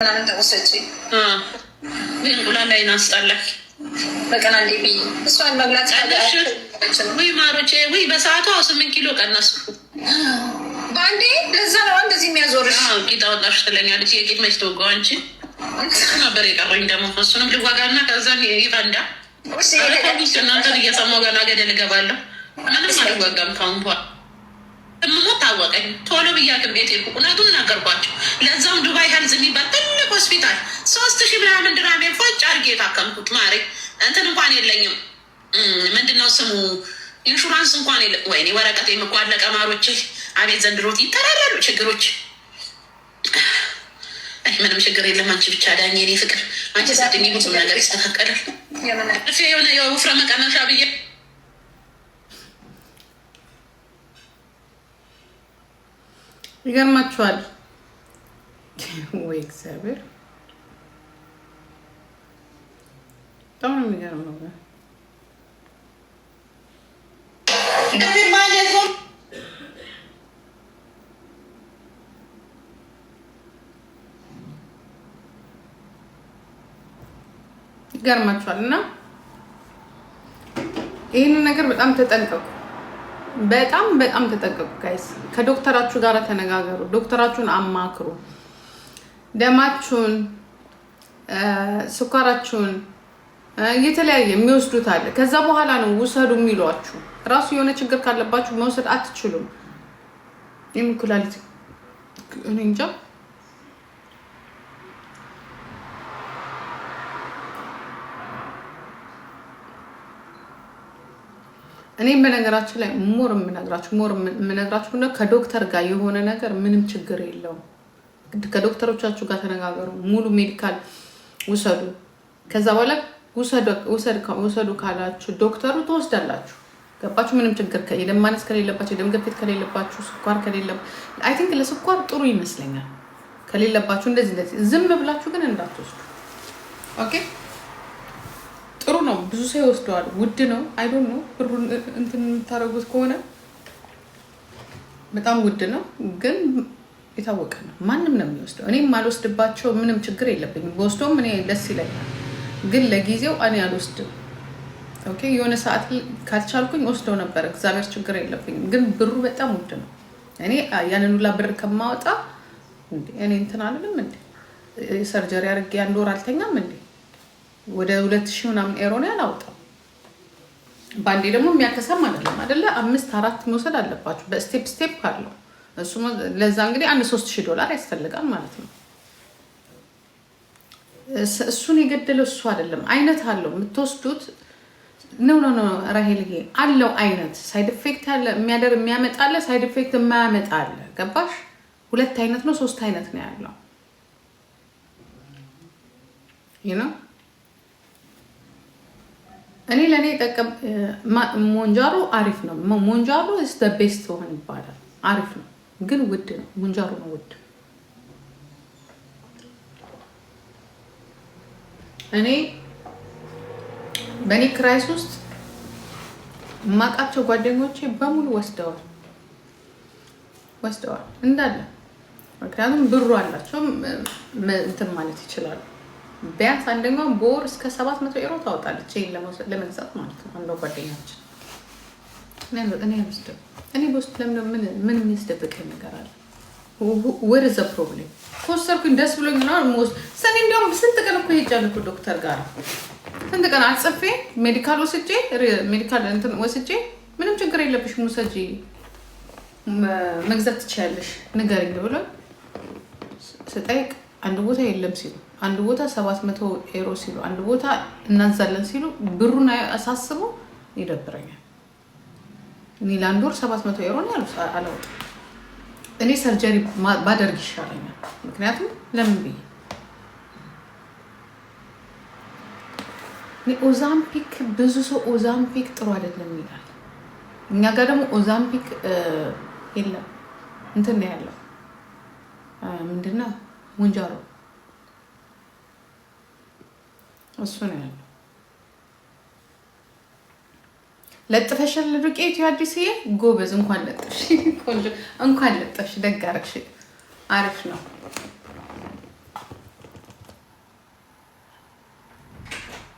ምናምን ተወሰጪ እንቁላል ላይ ናስጣላል በቀን አንዴ ብይ እሷን መብላት ወይ ማሮቼ ወይ በሰዓቷ 8 ኪሎ ቀነስኩ በአንዴ። ለዛ ነው እንደዚህ የሚያዞርሽ። ጌጣ ወጣሽ ትለኛለች። የጌጥ መች ተወጋው አንቺ እሱ ነበር የቀረኝ። ደግሞ እሱንም ልዋጋና ከዛን ይፈንዳ እናንተን እየሰማሁ ገና ገደል እገባለሁ። ምንም አልዋጋም ካሁን በኋላ ሞት ታወቀኝ። ቶሎ ብያግን ቤት ሄድኩ። እውነቱን ነገርኳቸው። ለዛም ዱባይ ሄልዝ የሚባል ትልቅ ሆስፒታል 3000 ምናምን ድራሜን ፎጭ አድርጌ የታከምኩት ማሬ። እንትን እንኳን የለኝም ምንድነው ስሙ ኢንሹራንስ እንኳን የለ። ወይኔ ወረቀት የምቋለቀ ማሮቼ። አቤት ዘንድሮት ይተራራሉ ችግሮች። ምንም ችግር የለም። አንቺ ብቻ ዳኝ የኔ ፍቅር። አንቺ ስትኝ ብዙም ነገር ይስተካከላል። የሆነ የውፍረ መቀነሻ ብዬ ይገርማችኋል ወይ እግዚአብሔር በጣም ነው የሚገርመው። ይገርማችኋል እና ይህንን ነገር በጣም ተጠንቀቁ። በጣም በጣም ተጠንቀቁ ጋይስ። ከዶክተራችሁ ጋር ተነጋገሩ። ዶክተራችሁን አማክሩ። ደማችሁን፣ ስኳራችሁን የተለያየ የሚወስዱት አለ። ከዛ በኋላ ነው ውሰዱ የሚሏችሁ። ራሱ የሆነ ችግር ካለባችሁ መውሰድ አትችሉም። ኩላሊት እኔ እንጃ። እኔም በነገራችን ላይ ሞር የምነግራችሁ ነው ከዶክተር ጋር የሆነ ነገር ምንም ችግር የለውም። ከዶክተሮቻችሁ ጋር ተነጋገሩ። ሙሉ ሜዲካል ውሰዱ። ከዛ በኋላ ውሰዱ ካላችሁ ዶክተሩ ትወስዳላችሁ። ገባችሁ? ምንም ችግር የደም ማነስ ከሌለባችሁ፣ የደም ግፊት ከሌለባችሁ፣ ስኳር ከሌለባችሁ አይ ቲንክ ለስኳር ጥሩ ይመስለኛል ከሌለባችሁ እንደዚህ ዝም ብላችሁ ግን እንዳትወስዱ። ኦኬ ጥሩ ነው። ብዙ ሰው ይወስደዋል። ውድ ነው። አይ ዶንት ኖ ብሩን እንትን የምታደርጉት ከሆነ በጣም ውድ ነው፣ ግን የታወቀ ነው። ማንም ነው የሚወስደው። እኔም አልወስድባቸው ምንም ችግር የለብኝም። በወስዶም እኔ ደስ ይለኛል፣ ግን ለጊዜው እኔ አልወስድም። ኦኬ የሆነ ሰዓት ካልቻልኩኝ ወስደው ነበር። እግዚአብሔር ችግር የለብኝም፣ ግን ብሩ በጣም ውድ ነው። እኔ ያንን ሁላ ብር ከማወጣ እኔ እንትን አልልም እንዴ? ሰርጀሪ አድርጌ 1 ወር አልተኛም እንዴ? ወደ 2000 ምናምን ኤሮ ነው ያላወጣው። ባንዴ ደግሞ የሚያከሳም አይደለ? 5-4 መውሰድ አለባችሁ በስቴፕ አለው እሱ። ለዛ እንግዲህ $3000 ያስፈልጋል ማለት ነው። እሱን የገደለው እሱ አይደለም። አይነት አለው የምትወስዱት ኖ ራሄልዬ አለው አይነት ሳይድ ኢፌክት አለ። የሚያመጣለ ሳይድ ኢፌክት የማያመጣለ። ገባሽ? 2 አይነት ነው 3 አይነት ነው ያለው ነው። እኔ ለኔ ጠቀም ሞንጃሮ አሪፍ ነው። ሞንጃሮ is the best one ይባላል። አሪፍ ነው ግን ውድ ነው። ሞንጃሮ ነው ውድ። እኔ በኔ ክራይስ ውስጥ ማቃቸው ጓደኞቼ በሙሉ ወስደዋል እንዳለ። ምክንያቱም ብሩ አላቸው እንትን ማለት ይችላሉ። ቢያንስ አንደኛው በወር እስከ 700 ኤሮ ታወጣለች ይሄን ለመግዛት ማለት ነው። አንዷ ጓደኛችን እኔ በውስጥ ምን የሚያስደብቀኝ ነገር አለ? ወር ዘ ፕሮብሌም ኮስተርኩኝ ደስ ብሎኝ ነው ሞስ ሰኔ እንዲያውም ስንት ቀን እኮ ሄጃለሁ ዶክተር ጋር ስንት ቀን አጽፌ ሜዲካል እንትን ወስጄ ምንም ችግር የለብሽም ውሰጂ መግዛት ትችያለሽ ንገሪኝ ብሎ ስጠይቅ አንድ ቦታ የለም ሲሉ፣ አንድ ቦታ 700 ኤሮ ሲሉ፣ አንድ ቦታ እናዛለን ሲሉ ብሩን አሳስበው ይደብረኛል። እኔ ለአንድ ወር 700 ኤሮ ነው አላወጣም። እኔ ሰርጀሪ ባደርግ ይሻለኛል። ምክንያቱም ለምን ብዬ ኦዛምፒክ ብዙ ሰው ኦዛምፒክ ጥሩ አይደለም ይላል። እኛ ጋር ደግሞ ኦዛምፒክ የለም እንትን ነው ያለው ምንድነው ሞንጃሮ እሱ ነው ያለው። ለጥፈሻል ዱቄት አዲስዬ ጎበዝ። እንኳን ለጥፍሽ እንኳን ለጥፍሽ ደግ አደረግሽ። አሪፍ ነው።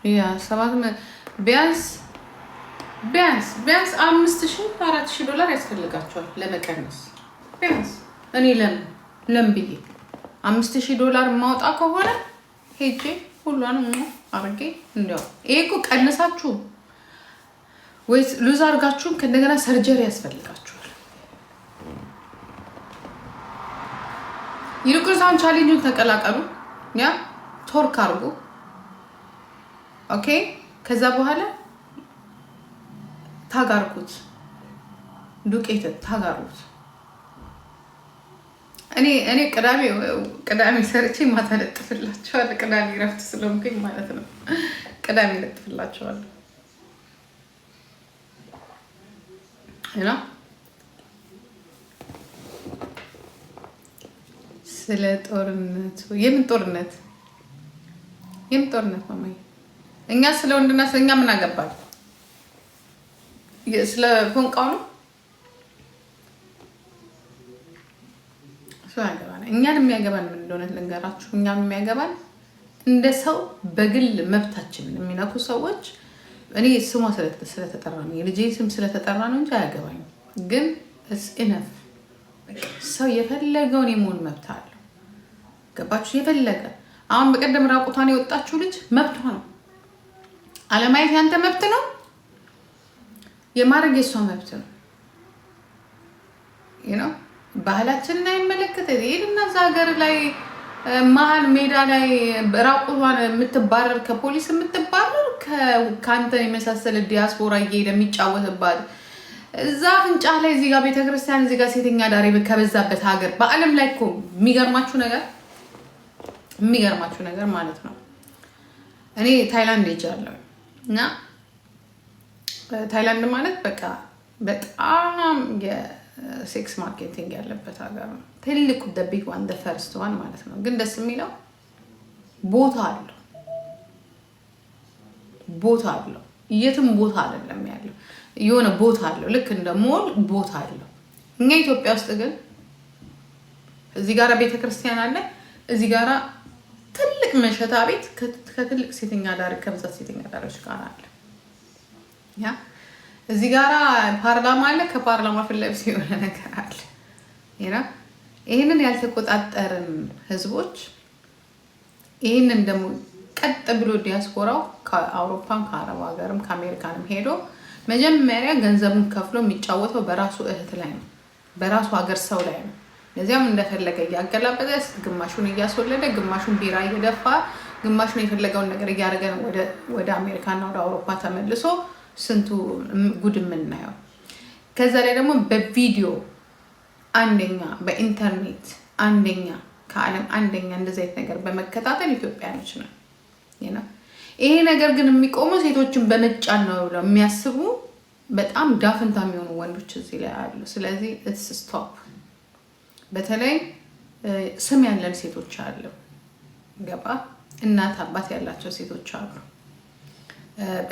ያ ቢያንስ 5,000-4,000 ያስፈልጋቸዋል ለመቀነስ ቢያንስ። እኔ ለምን ብዬ $5,000 ማውጣ ከሆነ ሄጄ ሁሏንም አርጌ እንዲያው ይሄ እኮ ቀንሳችሁ ወይስ ሉዝ አርጋችሁም ከእንደገና ሰርጀሪ ያስፈልጋችኋል። ይልቁንስ ቻሌንጁን ተቀላቀሉ። ያ ቶርክ አርጉ። ኦኬ ከዛ በኋላ ታጋርኩት ዱቄት ታጋሩት። እኔ ቅዳሜ ሰርቼ ማታ ለጥፍላቸዋለሁ። ቅዳሜ ረፍት ስለምገኝ ማለት ነው። ቅዳሜ ለጥፍላቸዋለሁ እና ስለ ጦርነቱ የምን ጦርነት ማማዬ? እኛ ስለ ወንድና ስለኛ ምን አገባል? ስለ ፎንቃው ነው እኛን የሚያገባን ምን እንደሆነ ልንገራችሁ። እኛን የሚያገባን እንደ ሰው በግል መብታችንን የሚነኩ ሰዎች እኔ ስሟ ስለተጠራ ነው የልጄ ስም ስለተጠራ ነው እንጂ አያገባኝም። ግን ኢነፍ ሰው የፈለገውን የመሆን መብት አለው። ገባችሁ? የፈለገ አሁን በቀደም ራቁቷን የወጣችሁ ልጅ መብቷ ነው። አለማየት ያንተ መብት ነው። የማድረግ የሷ መብት ነው። ባህላችንን አይመለከት። ይሄድና እዛ ሀገር ላይ መሀል ሜዳ ላይ ራቁቷን የምትባረር ከፖሊስ የምትባረር ከአንተ የመሳሰለ ዲያስፖራ እየሄደ የሚጫወትባት እዛ ፍንጫ ላይ እዚህ ጋር ቤተክርስቲያን እዚህ ጋር ሴተኛ ዳሪ ከበዛበት ሀገር በዓለም ላይ እኮ የሚገርማችሁ ነገር ማለት ነው። እኔ ታይላንድ ሄጃለሁ እና ታይላንድ ማለት በቃ በጣም የሴክስ ማርኬቲንግ ያለበት ሀገር ነው። ትልቁ ቢግ ዋን ፈርስት ዋን ማለት ነው። ግን ደስ የሚለው ቦታ አለው። የትም ቦታ አይደለም ያለው፣ የሆነ ቦታ አለው። ልክ እንደ ሞል ቦታ አለው። እኛ ኢትዮጵያ ውስጥ ግን እዚህ ጋራ ቤተክርስቲያን አለ፣ እዚህ ጋራ ትልቅ መሸታ ቤት ከትልቅ ሴተኛ ዳሪ ከብዛት ሴተኛ ዳሪዎች ጋር አለ። ያ እዚህ ጋራ ፓርላማ አለ፣ ከፓርላማ ፊት ለፊት የሆነ ነገር አለ። ይሄንን ያልተቆጣጠርን ህዝቦች ይሄንን ደግሞ ቀጥ ብሎ ዲያስፖራው ከአውሮፓም ከአረብ ሀገርም ከአሜሪካንም ሄዶ መጀመሪያ ገንዘቡን ከፍሎ የሚጫወተው በራሱ እህት ላይ ነው፣ በራሱ ሀገር ሰው ላይ ነው። ለዚያም እንደፈለገ እያገላበጠ ግማሹን እያስወለደ ግማሹን ቢራ እየደፋ ግማሹን የፈለገውን ነገር እያደረገ ነው ወደ አሜሪካና ወደ አውሮፓ ተመልሶ ስንቱ ጉድ የምናየው። ከዛ ላይ ደግሞ በቪዲዮ አንደኛ፣ በኢንተርኔት አንደኛ፣ ከዓለም አንደኛ እንደዚህ አይነት ነገር በመከታተል ኢትዮጵያኖች ነው። ይሄ ነገር ግን የሚቆመው ሴቶችን በመጫን ነው ብለው የሚያስቡ በጣም ዳፍንታ የሚሆኑ ወንዶች እዚህ ላይ አሉ። ስለዚህ ኢትስ ስቶፕ። በተለይ ስም ያለን ሴቶች አሉ፣ ገባ? እናት አባት ያላቸው ሴቶች አሉ።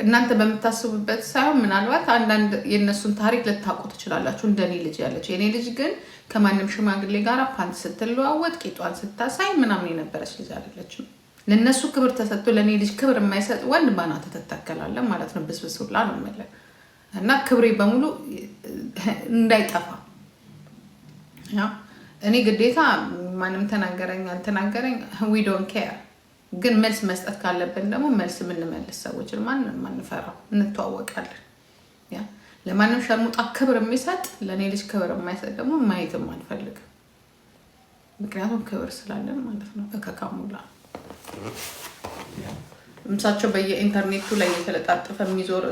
እናንተ በምታስቡበት ሳይሆን ምናልባት አንዳንድ የነሱን ታሪክ ልታውቁ ትችላላችሁ። እንደኔ ልጅ ያለች የኔ ልጅ ግን ከማንም ሽማግሌ ጋር ፓንት ስትለዋወጥ ቂጧን ስታሳይ ምናምን የነበረች ልጅ አይደለችም። ለነሱ ክብር ተሰጥቶ ለኔ ልጅ ክብር የማይሰጥ ወንድ ባናተ ተተከላለ ማለት ነው። ብስብስ ሁላ ነው ማለት እና ክብሬ በሙሉ እንዳይጠፋ እኔ ግዴታ ማንም ተናገረኝ አልተናገረኝ we don't care። ግን መልስ መስጠት ካለብን ደግሞ መልስ የምንመልስ ሰዎች ማንንም ማንፈራው እንተዋወቃለን። ለማንም ሸርሙጣ ክብር የሚሰጥ ለኔ ልጅ ክብር የማይሰጥ ደግሞ ማየትም አልፈልግም። ምክንያቱም ክብር ስላለን ማለት ነው። እከካሙላ ምሳቸው በየኢንተርኔቱ ላይ የተለጣጠፈ የሚዞር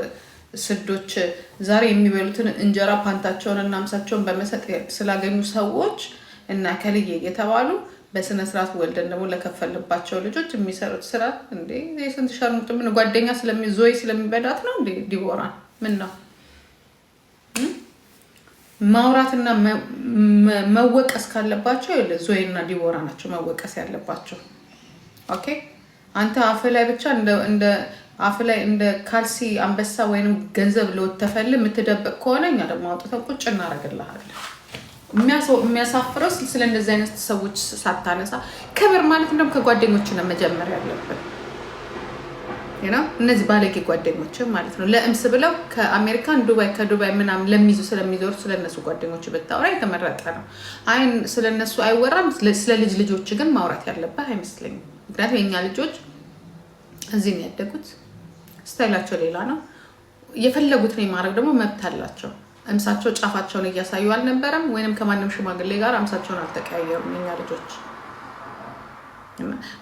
ስዶች ዛሬ የሚበሉትን እንጀራ ፓንታቸውን እና ምሳቸውን በመሰጥ ስላገኙ ሰዎች እና ከልዬ እየተባሉ በስነ ስርዓት ወልደን ደግሞ ለከፈልባቸው ልጆች የሚሰሩት ስራ እንዴ የስንት ሸርሙጥ ምን ጓደኛ ዞይ ስለሚበዳት ነው እንዴ? ዲቦራን ምን ነው ማውራትና መወቀስ ካለባቸው ዞይና ዲቦራ ናቸው መወቀስ ያለባቸው። ኦኬ አንተ አፍ ላይ ብቻ እንደ አፍ ላይ እንደ ካልሲ አንበሳ ወይንም ገንዘብ ለወተፈል የምትደብቅ ከሆነ እኛ ደግሞ አውጥተን ቁጭ እናደርግልሃለን። የሚያሳፍረው ስለ እንደዚህ አይነት ሰዎች ሳታነሳ ክብር ማለት እንደም ከጓደኞች ነው መጀመር ያለብን። እነዚህ ባለጌ ጓደኞች ማለት ነው። ለእምስ ብለው ከአሜሪካን ዱባይ ከዱባይ ምናምን ስለሚዞሩ ስለነሱ ጓደኞች ብታወራ የተመረጠ ነው። አይ ስለነሱ አይወራም። ስለ ልጆች ግን ማውራት ያለበት አይመስለኝም። ምክንያቱም የኛ ልጆች እዚህ ነው ያደጉት። ስታይላቸው ሌላ ነው። የፈለጉትን የማድረግ ደግሞ መብት አላቸው። እምሳቸው ጫፋቸውን እያሳዩ አልነበረም፣ ወይንም ከማንም ሽማግሌ ጋር እምሳቸውን አልተቀያየሩም የኛ ልጆች።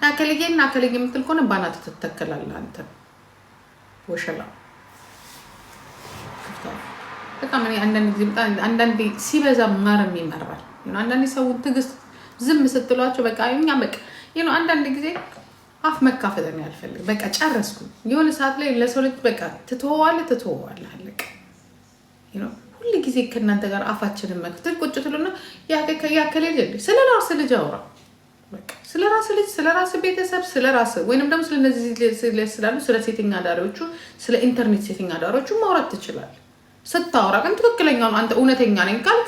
አከልዬና አከልዬ የምትል ከሆነ ባናት ትተከላለህ አንተ ወሸላ። በጣም አንዳንዴ ሲበዛ ማረም ይመራል። አንዳንዴ ሰው ትዕግስት ዝም ስትሏቸው በቃ እኛ በቃ አንዳንድ ጊዜ አፍ መካፈትን ያልፈልግ በቃ ጨረስኩ። የሆነ ሰዓት ላይ ለሰው ልጅ በቃ ትተወዋለህ አለቀ። ሁሉ ጊዜ ከእናንተ ጋር አፋችንን መክተል ቁጭ ትሉና ያከለ ስለ ራስ ልጅ አውራ። ስለ ራስ ልጅ፣ ስለ ራስ ቤተሰብ፣ ስለ ራስ ወይንም ደግሞ ስለነዚህ ስላሉ ስለ ሴተኛ አዳሪዎቹ፣ ስለ ኢንተርኔት ሴተኛ አዳሪዎቹ ማውራት ትችላለህ። ስታወራ ግን ትክክለኛውን አንተ እውነተኛ ነኝ ካልክ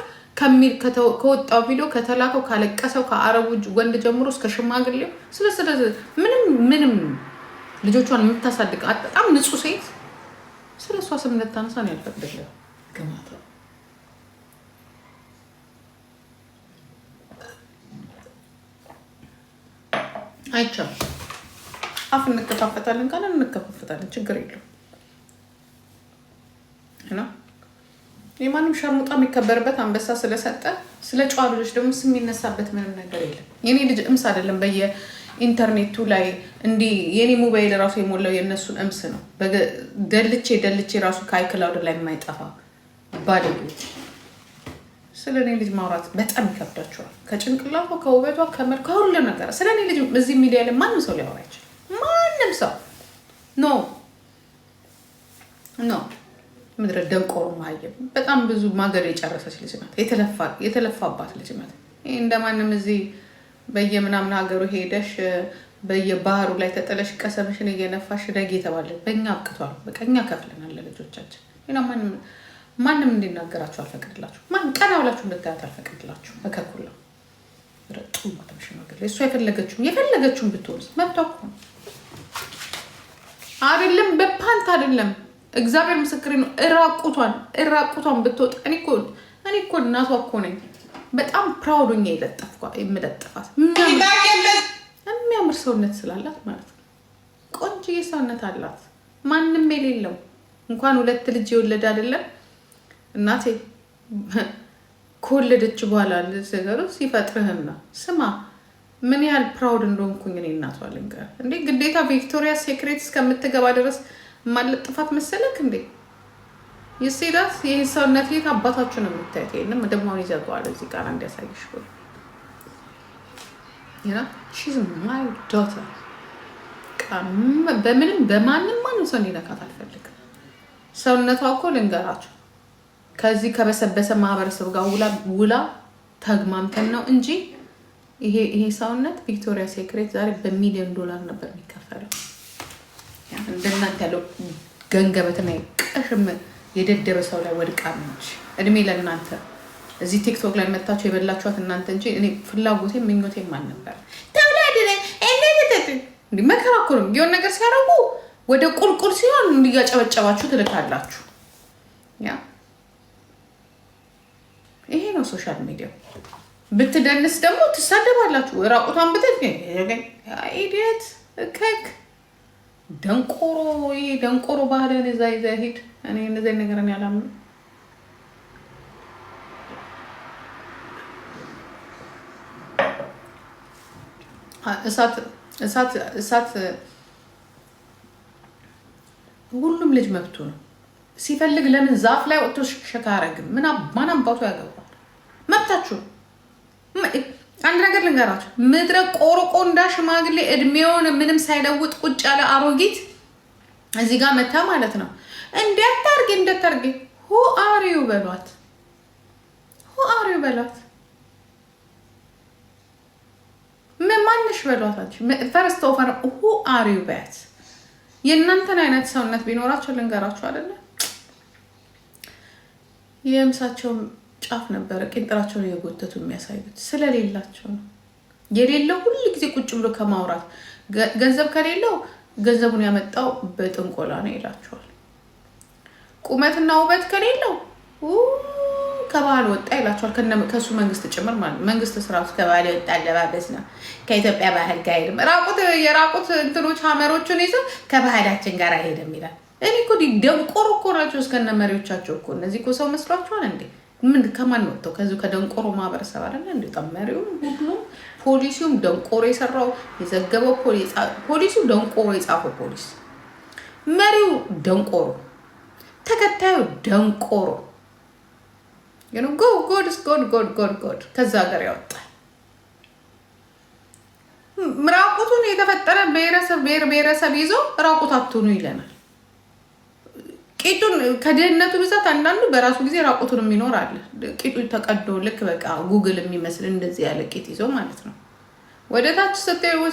ከወጣው ቪዲዮ ከተላከው ካለቀሰው ከአረቡ ወንድ ጀምሮ እስከ ሽማግሌው ምንም ልጆቿን የምታሳድግ በጣም ንጹህ ሴት ስለ እሷ ስም ልታነሳ ነው ያልፈቅድልህ ግማት ነው። አይቻልም። አፍ እንከፋፈታለን ካለ እንከፋፈታለን፣ ችግር የለውም። የማንም ሸርሙጣ የሚከበርበት አንበሳ ስለሰጠ ስለ ጨዋ ልጆች ደግሞ ስም የሚነሳበት ምንም ነገር የለም። የኔ ልጅ እምስ አይደለም በየኢንተርኔቱ ላይ እንዲህ የኔ ሞባይል ራሱ የሞላው የእነሱን እምስ ነው። ደልቼ ራሱ ከአይክላውድ ላይ የማይጠፋ ባለቤት። ስለ እኔ ልጅ ማውራት በጣም ይከብዳቸዋል። ከጭንቅላቷ ከውበቷ ከሁሉ ነገር ስለ እኔ ልጅ እዚህ ሚዲያ ላይ ማንም ሰው ሊያወራ አይችልም። ማንም ሰው ኖ ምድረ ደንቆሮ ማየም በጣም ብዙ ማገር የጨረሰች ልጅ ናት። የተለፋባት ልጅ ናት። ይሄ እንደማንም እዚህ በየምናምን ሀገሩ ሄደሽ በየባህሩ ላይ ተጠለሽ ቀሰምሽን እየነፋሽ ደግ የተባለ በእኛ አብቅቷል። በቃ እኛ ከፍለናል ለልጆቻችን። ማንም እንዲናገራችሁ አልፈቅድላችሁ። ቀና ብላችሁ እንድታያት አልፈቅድላችሁ። እከኩላ ረጡ ማተምሽ ነገር እሷ የፈለገችውን ብትወርስ መብቷ እኮ ነው። አይደለም በፓንት አይደለም እግዚአብሔር ምስክሬ ነው። እራቁቷን ብትወጣ እኔ እኮ እናቷ እኮ ነኝ። በጣም ፕራውድ ሆኜ የምለጥፋት የሚያምር ሰውነት ስላላት ማለት ነው። ቆንጆዬ ሰውነት አላት ማንም የሌለው። እንኳን 2 ልጅ የወለደ አይደለም እናቴ ከወለደች በኋላ ነገሩ ሲፈጥርህና ስማ ምን ያህል ፕራውድ እንደሆንኩኝ እኔ እናቷ ልንገር እንዴ። ግዴታ ቪክቶሪያ ሴክሬት እስከምትገባ ድረስ ማለጥፋት መሰለክ እንዴ? የሴዳት ይሄ ሰውነት የት አባታችሁ ነው የምታዩት? ይሄንም ደግሞ አሁን ይዘጋዋል እዚህ ጋር እንዲያሳይሽ ብሎ she's my daughter። በማንም ሰው እንዲነካት አልፈልግም። ሰውነቷ እኮ ልንገራችሁ ከዚህ ከበሰበሰ ማህበረሰብ ጋር ውላ ተግማምተን ነው እንጂ ይሄ ሰውነት ቪክቶሪያ ሴክሬት ዛሬ በሚሊዮን ዶላር ነበር የሚከፈለው። እንደናንተ ያለው ገንገበትና ቀሽም የደደበ ሰው ላይ ወድቃ ነች። እድሜ ለእናንተ እዚህ ቲክቶክ ላይ መታችሁ የበላችኋት እናንተ እንጂ እኔ ፍላጎቴም ምኞቴም አልነበር። እንዲህ መከራ እኮ ነው። የሆነ ነገር ሲያደርጉ ወደ ቁልቁል ሲሆን እንዲያጨበጨባችሁ ትልካላችሁ። ይሄ ነው ሶሻል ሚዲያ። ብትደንስ ደግሞ ትሳደባላችሁ። ራቁቷን ኢዲየት ከክ ደንቆሮ ባህልን እዛ ይዘህ ሂድ። እኔ እንደዚህ ነገርን ያላምኑ እሳት ሁሉም ልጅ መብቱ ነው። ሲፈልግ ለምን ዛፍ ላይ ወጥቶ ሸካ አያረግም? ማን አባቱ ያገባል? መብታችሁ። አንድ ነገር ልንገራችሁ፣ ምድረ ቆርቆንዳ ሽማግሌ እድሜውን ምንም ሳይለውጥ ቁጭ ያለ አሮጊት እዚህ ጋር መታ ማለት ነው እንዳታርጊ ሁ አሪው በሏት። ምን ማንሽ በሏት አንቺ ፈርስት ኦፈር ሁ አሪው በት የእናንተን አይነት ሰውነት ቢኖራቸው ልንገራችሁ አይደለ የምሳቸው ጫፍ ነበረ ቂንጥራቸውን የጎተቱ የሚያሳዩት ስለሌላቸው ነው። የሌለው ሁሉ ጊዜ ቁጭ ብሎ ከማውራት ገንዘብ ከሌለው ገንዘቡን ያመጣው በጥንቆላ ነው ይላቸዋል። ቁመትና ውበት ከሌለው ከባህል ወጣ ይላቸዋል። ከሱ መንግስት ጭምር ማለት መንግስት ስራ ውስጥ ከባህል ወጣ አለባበስ ነው ከኢትዮጵያ ባህል ጋር አይሄድም። የራቁት እንትኖች ሀመሮችን ይዘው ከባህላችን ጋር አይሄድም ይላል። እኔ እኮ ደንቆሮ እኮ ናቸው እስከነ መሪዎቻቸው እኮ። እነዚህ እኮ ሰው መስሏቸዋል እንዴ? ምን ከማን ወጥተው ከዚሁ ከደንቆሮ ማህበረሰብ አይደለ እንዴ? መሪውም ሁሉም ፖሊሲውም ደንቆሮ የሰራው የዘገበው ፖሊሲው ደንቆሮ የጻፈው ፖሊስ፣ መሪው ደንቆሮ፣ ተከታዩ ደንቆሮ። ጎድ ከዛ ሀገር ያወጣል። ራቁቱን የተፈጠረ ብሔረሰብ ይዞ ራቁት አትሆኑ ይለናል። ቂጡን ከድህነቱ ብዛት አንዳንዱ በራሱ ጊዜ ራቁቱን የሚኖር አለ። ቂጡ ተቀዶ ልክ በቃ ጉግል የሚመስል እንደዚህ ያለ ቂጥ ይዞ ማለት ነው። ወደ ታች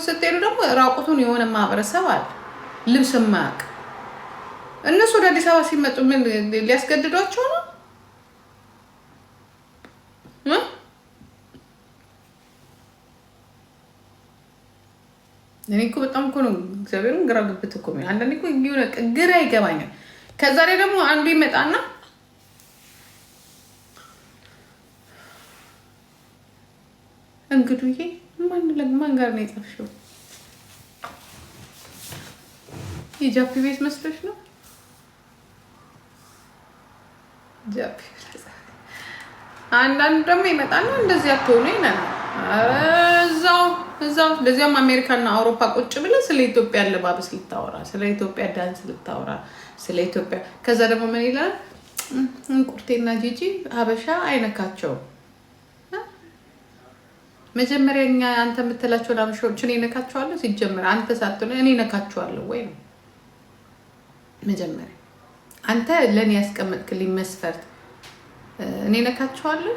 ስትሄዱ ደግሞ ራቁቱን የሆነ ማህበረሰብ አለ፣ ልብስ የማያውቅ። እነሱ ወደ አዲስ አበባ ሲመጡ ምን ሊያስገድዷቸው ነው? እኔ እኮ በጣም እኮ ነው እግዚአብሔርን ግራ ግብት እኮ ነው። አንዳንዴ እኮ ግራ ይገባኛል። ከዛ ላይ ደግሞ አንዱ ይመጣና እንግዲህ ማን ጋር ነው የጠፍሽው? የጃፒ ቤት መስሎሽ ነው? ጃፒ አንዳንዱ ደግሞ ይመጣና እንደዚህ አትሆኑ ይላል። እዛው ለዚያም አሜሪካና አውሮፓ ቁጭ ብለን ስለ ኢትዮጵያ አለባበስ ልታወራ፣ ስለ ኢትዮጵያ ዳንስ ልታወራ፣ ስለ ኢትዮጵያ። ከዛ ደግሞ ምን ይላል? እንቁርቴና ጂጂ ሀበሻ አይነካቸውም። መጀመሪያ እኛ አንተ የምትላቸውን ሀበሻዎችን እኔ ሲጀምር አንተ ሳትሆን እኔ እነካቸዋለሁ ወይ ነው መጀመሪያ። አንተ ለእኔ ያስቀመጥክልኝ መስፈርት እኔ እነካቸዋለሁ።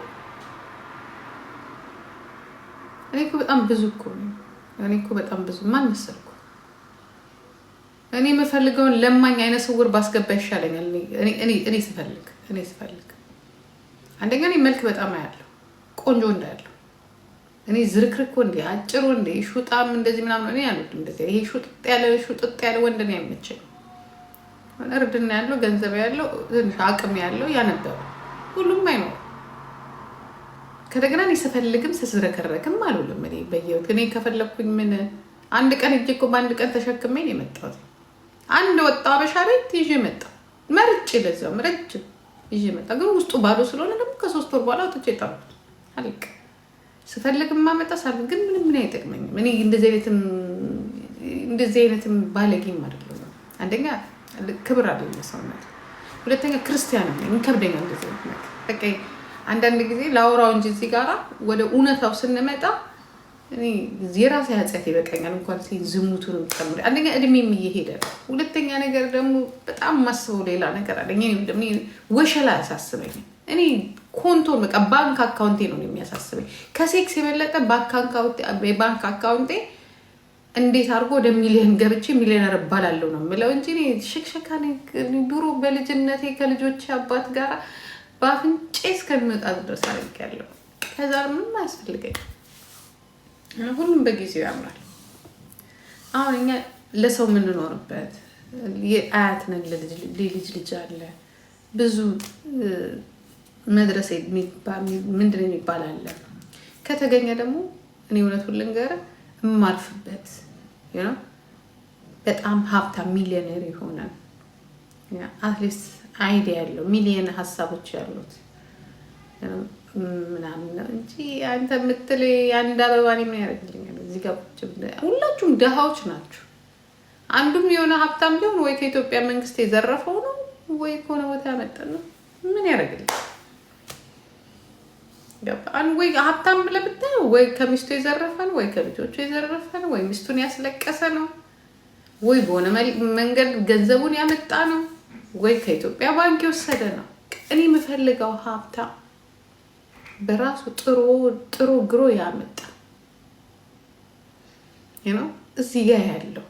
እኔ እኮ በጣም ብዙ እኮ ነው። እኔ እኮ በጣም ብዙ ማን መሰልኩ? እኔ የምፈልገውን ለማኝ አይነ ስውር ባስገባ ይሻለኛል። እኔ ስፈልግ አንደኛ እኔ መልክ በጣም አያለሁ፣ ቆንጆ እንዳያለሁ። እኔ ዝርክርክ እንደ አጭሩ እንደ ሹጣም እንደዚህ ምናምን እኔ ያሉት እንደዚህ ይሄ ሹጥጥ ያለ ወንድ ነው አይመቸኝም። እርድና ያለው ገንዘብ ያለው ትንሽ አቅም ያለው ያነበበ ሁሉም አይኖር። ከደግና እኔ ስፈልግም ስዝረከረክም አልውልም። እኔ በየወት እኔ ከፈለኩኝ ምን አንድ ቀን እጅ እኮ በአንድ ቀን ተሸክሜ ነው የመጣሁት። አንድ ወጣ አበሻ ቤት ይዤ መጣ መርጭ ለዛው ረጅም ይዤ መጣ። ግን ውስጡ ባዶ ስለሆነ ደግሞ ከ3 ወር በኋላ አውጥቼ ጣልኩት። አልቅ ስፈልግም ማመጣ ሳልፍ ግን ምን አይጠቅመኝም። እኔ እንደዚህ አይነትም ባለጌም አይደለም። አንደኛ ክብር አይደለም ሰውነት፣ ሁለተኛ ክርስቲያን ነኝ ከብደኛል እንደዚህ አይነት በቃ አንዳንድ ጊዜ ላውራው እንጂ እዚህ ጋራ ወደ እውነታው ስንመጣ እኔ የራሴ ኃጢአት ይበቃኛል። እንኳን ዝሙቱን ጨምሬ አንደኛ እድሜም እየሄደ ነው። ሁለተኛ ነገር ደግሞ በጣም ማስበው ሌላ ነገር አለኝ። እኔ ወሸላ ያሳስበኝ። እኔ ኮንቶን በቃ ባንክ አካውንቴ ነው የሚያሳስበኝ። ከሴክስ የበለጠ ባንክ አካውንቴ እንዴት አድርጎ ወደ ሚሊዮን ገብቼ ሚሊዮነር እባላለሁ ነው የምለው እንጂ እኔ ሽክሸካ ድሮ በልጅነቴ ከልጆች አባት ጋር በአፍንጬ እስከሚወጣ ድረስ አድርጌያለሁ። ከዛ ምንም አያስፈልገኝ። ሁሉም በጊዜው ያምራል። አሁን እኛ ለሰው የምንኖርበት የአያት ነን፣ ልጅ አለ፣ ብዙ መድረስ ምንድን የሚባል አለ። ከተገኘ ደግሞ እኔ እውነቱን ልንገርህ የማልፍበት በጣም ሀብታም ሚሊዮነር የሆነ አትሊስት አይዲያ ያለው ሚሊዮን ሀሳቦች ያሉት ምናምን ነው እንጂ አንተ የምትል የአንድ አበባ ምን ያደርግልኛል? እዚህ ጋር ሁላችሁም ደሃዎች ናችሁ። አንዱም የሆነ ሀብታም ቢሆን ወይ ከኢትዮጵያ መንግስት የዘረፈው ነው ወይ ከሆነ ቦታ ያመጣን ነው። ምን ያደርግልኛል? ወይ ሀብታም ብለህ ብታየው ወይ ከሚስቱ የዘረፈ ነው ወይ ከልጆቹ የዘረፈ ነው ወይ ሚስቱን ያስለቀሰ ነው ወይ በሆነ መንገድ ገንዘቡን ያመጣ ነው ወይ ከኢትዮጵያ ባንክ የወሰደ ነው። እኔ የምፈልገው ሀብታም በራሱ ጥሩ ግሮ ያመጣ እዚህ ጋ ያለው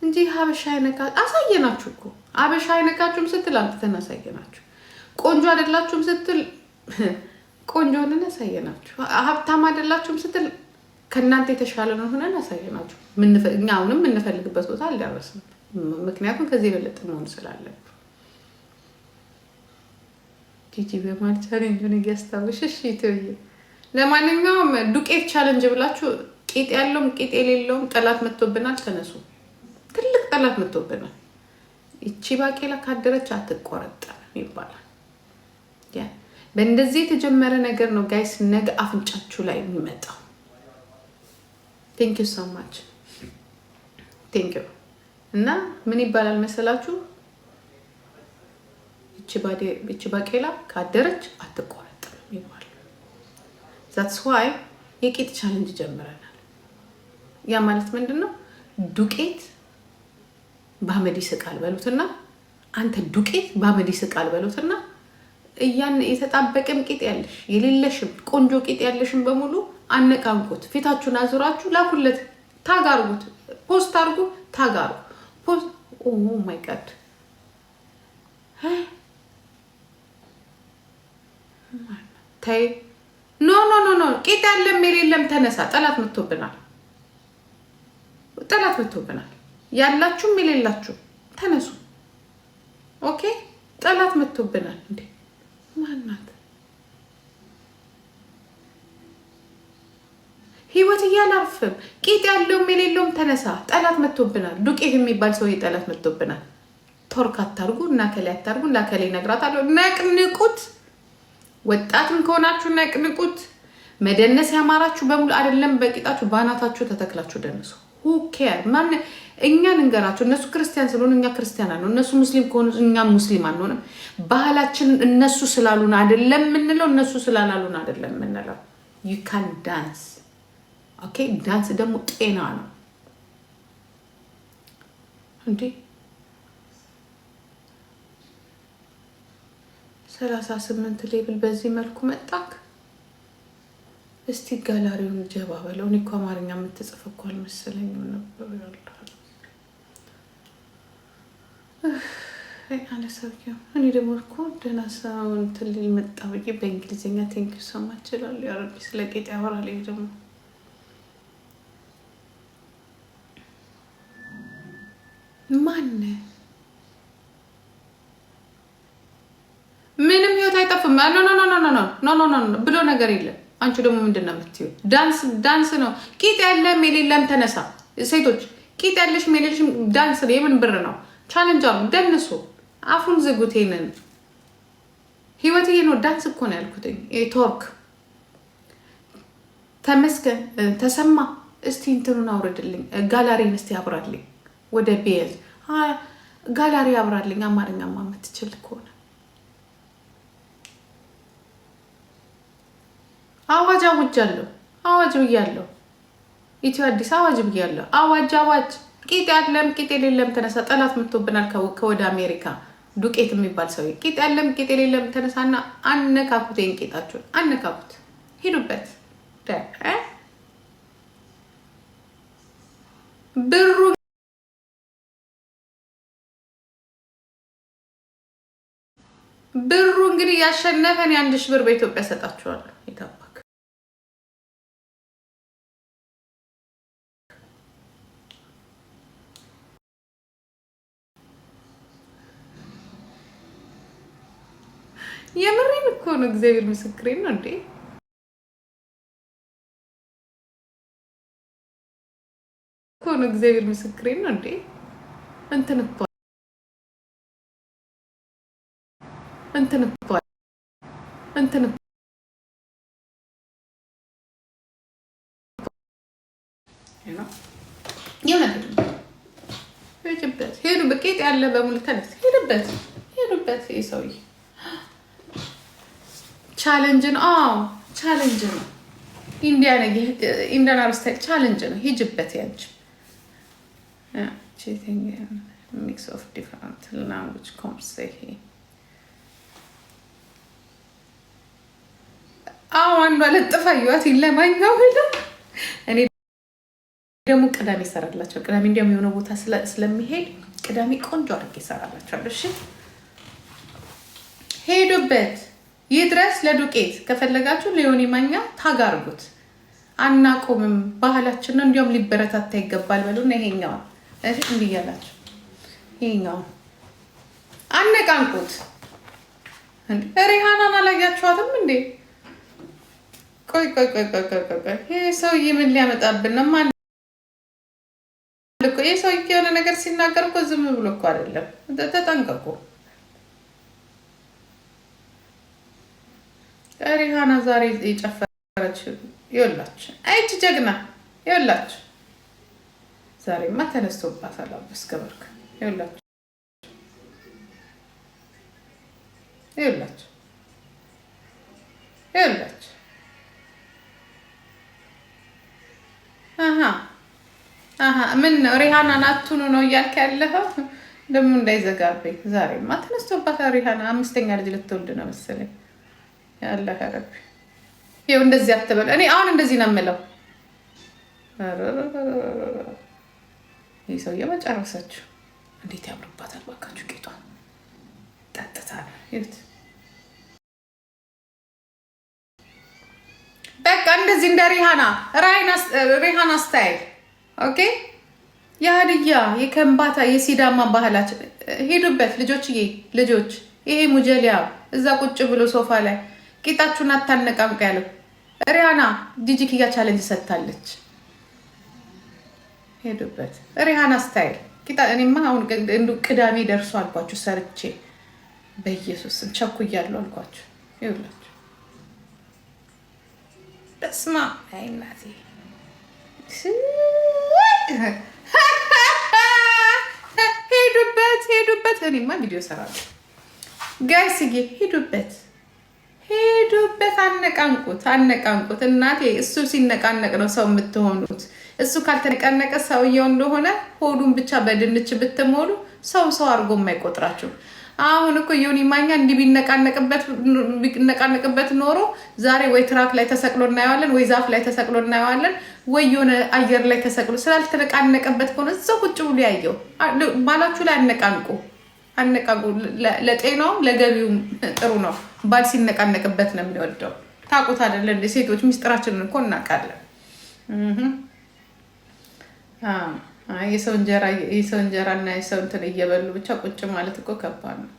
እንጂ ሀበሻ አይነካ አሳየናችሁ እኮ። ሀበሻ አይነካችሁም ስትል አምጥተን አሳየናችሁ። ቆንጆ አይደላችሁም ስትል ቆንጆ ሆነን አሳየናችሁ። ሀብታም አይደላችሁም ስትል ከእናንተ የተሻለ ነው ሆነን አሳየናችሁ። እኛ አሁንም የምንፈልግበት ቦታ አልደረስንም። ምክንያቱም ከዚህ የበለጠ መሆን ስላለብን ጂጂ በማል ቻሌንጁን እያስታወሸሽ ይተውዬ። ለማንኛውም ዱቄት ቻሌንጅ ብላችሁ ቂጥ ያለውም ቂጥ የሌለውም ጠላት መጥቶብናል። ተነሱ። ትልቅ ጠላት መጥቶብናል። እቺ ባቄላ ካደረች አትቆረጠም ይባላል። በእንደዚህ የተጀመረ ነገር ነው ጋይስ ነገ አፍንጫችሁ ላይ የሚመጣው። ቴንክ ዩ ሶ ማች ቴንክ ዩ። እና ምን ይባላል መሰላችሁ? እቺ ባቄላ ካደረች አትቆረጥም ይባላል። ዛትስ ዋይ የቂጥ ቻሌንጅ ጀምረናል። ያ ማለት ምንድን ነው? ዱቄት በአመድ ይስቃል በሉትና፣ አንተ ዱቄት በአመድ ይስቃል በሉትና፣ እያን የተጣበቀም ቂጥ ያለሽ የሌለሽም ቆንጆ ቂጥ ያለሽም በሙሉ አነቃንቁት። ፊታችሁን አዙራችሁ ላኩለት። ታግ አርጉት፣ ፖስት አርጉ፣ ታግ አርጉ። ፖስት ኦ ማይ ጋድ ታይ ኖ ኖ ኖ ኖ ቂጥ ያለም የሌለም ተነሳ። ጠላት መጥቶብናል። ጠላት መጥቶብናል። ያላችሁም የሌላችሁ ተነሱ። ኦኬ ጠላት መጥቶብናል። እንዴ ማናት ህይወት እያላርፍም ቂጥ ያለውም የሌለውም ተነሳ። ጠላት መጥቶብናል። ዱቄት የሚባል ሰው ጠላት መጥቶብናል። ቶርክ አታርጉ እና ከሌ አታርጉ እና ከሌ ነግራታለሁ። ነቅንቁት። ወጣትም ከሆናችሁ ነቅንቁት። መደነስ ያማራችሁ በሙሉ አይደለም በቂጣችሁ ባናታችሁ ተተክላችሁ ደንሱ። who care ማን እኛ እንገራችሁ። እነሱ ክርስቲያን ስለሆኑ እኛ ክርስቲያን ነው። እነሱ ሙስሊም ከሆኑ እኛ ሙስሊም አንሆንም። ባህላችን እነሱ ስላሉን አይደለም የምንለው፣ እነሱ ስላላሉን አይደለም የምንለው። you can dance ኦኬ። ዳንስ ደግሞ ጤና ነው እንዴ። 38 ሌብል በዚህ መልኩ መጣክ። እስቲ ጋላሪውን ጀባ በለው። እኔ እኮ አማርኛ የምትጽፍ እኮ አልመሰለኝም ነበር ያለው አለ ሰውዬው። እኔ ደግሞ እኮ ደህና ሰው እንትን ሊል መጣ ብዬ በእንግሊዝኛ ቴንክ ዩ ሶ ማች እላለሁ። ያ ረቢ ስለ ጌጥ ያወራል። ይሄ ደግሞ ማን ምንም ህይወት አይጠፍም። ኖ ኖ ኖ ኖ ኖ ኖ ኖ ኖ ብሎ ነገር የለም። አንቺ ደግሞ ምንድን ነው የምትይው? ዳንስ ነው። ቂጥ ያለም የሌለም ተነሳ። ሴቶች ቂጥ ያለሽም የሌለሽም ዳንስ ነው። የምን ብር ነው? ቻሌንጅ አሉ። ደንሱ። አፉን ዝጉት። ይሄንን ህይወት ይሄ ነው። ዳንስ እኮ ነው ያልኩት። ቶርክ ተመስገን ተሰማ። እስቲ እንትኑን አውርድልኝ። ጋላሪን እስቲ አብራልኝ። ወደ ቤዝ ጋላሪ አብራልኝ። አማርኛማ የምትችል ከሆነ አዋጅ አውጃለሁ። አዋጅ ብያለሁ። ኢትዮ አዲስ አዋጅ ብያለሁ። አዋጅ አዋጅ። ቂጥ ያለም ቂጥ የሌለም ተነሳ። ጠላት መጥቶብናል ከወደ አሜሪካ። ዱቄት የሚባል ሰው ቂጥ ያለም ቂጥ የሌለም ተነሳና አነካኩት። ይሄን ቂጣችሁን አነካኩት። ሂዱበት። ብሩ እንግዲህ ያሸነፈን የ1 ሺህ ብር በኢትዮጵያ ሰጣችኋለሁ። ይታባክ የምሬን እኮ ነው። እግዚአብሔር ምስክሬን ነው እንዴ እኮ ነው። እግዚአብሔር ምስክሬን ነው እንዴ እንትን እኮ ሄዱ። በቄጥ ያለ በሙሉ ተነስ። ሄዱበት። ሰውዬ ቻሌንጅ ነው። ቻሌንጅ ነው። ኢንዲያና ስታይል ቻሌንጅ ነው። ሂጅበት። ያንቺ ሚክስ ኦፍ ዲፈረንት ላንጉጅ ኮምስ አንዷ ለጥፋ ይዋት ይለማኛው ሄደ። እኔ ደግሞ ቅዳሜ ይሰራላቸው። ቅዳሜ እንዲያውም የሆነ ቦታ ስለሚሄድ ቅዳሜ ቆንጆ አድርጌ ይሰራላቸዋለሁ። እሺ ሄዱበት። ይህ ድረስ ለዱቄት ከፈለጋችሁ ሊዮኒ ማኛ ታጋርጉት። አናቆምም፣ ባህላችን ነው፣ እንዲያውም ሊበረታታ ይገባል በሉና ይሄኛው እንዲህ እያላችሁ ይሄኛው አነቃንቁት። ሪሃናን አላያችኋትም እንዴ? ቆይ ይሄ ሰውዬ ምን ሊያመጣብን ነው? ይሄ ሰውዬ የሆነ ነገር ሲናገር እኮ ዝም ብሎ እኮ አይደለም። ተጠንቀቁ። ሪሃና ዛሬ የጨፈረች ይኸውላችሁ፣ አይቺ ጀግና ይኸውላችሁ፣ ዛሬማ ተነስቶባታል። አበስ ገበርክ ይኸውላችሁ፣ ይኸውላችሁ፣ ይኸውላችሁ። ምን ነው ሪሃናን አትሁኑ ነው እያልክ ያለኸው? ደግሞ እንዳይዘጋብኝ ዛሬማ ተነስቶባታል ሪሃና። 5ኛ ልጅ ልትወልድ ነው መሰለኝ። ያለ ረቢ ይኸው እንደዚህ አትበል። እኔ አሁን እንደዚህ ነው የምለው። ይህ ሰውዬ መጨረሰችው። እንዴት ያምርባታል ባካችሁ! ጌጧ ጠጥታ ነው ይሁት። በቃ እንደዚህ እንደ ሪሃና ስታይል ኦኬ። የሀዲያ የከምባታ የሲዳማ ባህላችን ሄዱበት ልጆችዬ፣ ልጆች። ይሄ ሙጀሊያ እዛ ቁጭ ብሎ ሶፋ ላይ ቂጣችሁን አታነቃምቁ ያለው ሪሃና ጂጂክያ ቻሌንጅ ሰጥታለች። ሄዱበት ሪሃና ስታይል ቂጣ። እኔማ አሁን ቅዳሜ ደርሶ አልኳችሁ ሰርቼ በኢየሱስ ቸኩያለሁ አልኳችሁ። ይኸውላችሁ በስማ አይናቴ ሄዱበት። እኔማ ቪዲዮ ሰራለሁ ጋይስዬ። ሄዱበት። አነቃንቁት። እናቴ እሱ ሲነቃነቅ ነው ሰው የምትሆኑት። እሱ ካልተነቃነቀ ሰውየው እንደሆነ ሆዱን ብቻ በድንች ብትሞሉ ሰው አድርጎ የማይቆጥራችሁ። አሁን እኮ ዮኒ ማኛ እንዲህ ቢነቃነቅበት ኖሮ ዛሬ ወይ ትራክ ላይ ተሰቅሎ እናየዋለን፣ ወይ ዛፍ ላይ ተሰቅሎ እናየዋለን፣ ወይ የሆነ አየር ላይ ተሰቅሎ። ስላልተነቃነቀበት ከሆነ እዛው ቁጭ ብሎ ያየው። ባላችሁ ላይ አነቃንቁ። ለጤናውም ለገቢውም ጥሩ ነው። ባል ሲነቃነቅበት ነው የሚወደው። ታውቁት አይደለ እንደ ሴቶች ሚስጥራችንን እኮ እናውቃለን። የሰው እንጀራ እና የሰው እንትን እየበሉ ብቻ ቁጭ ማለት እኮ ከባድ ነው።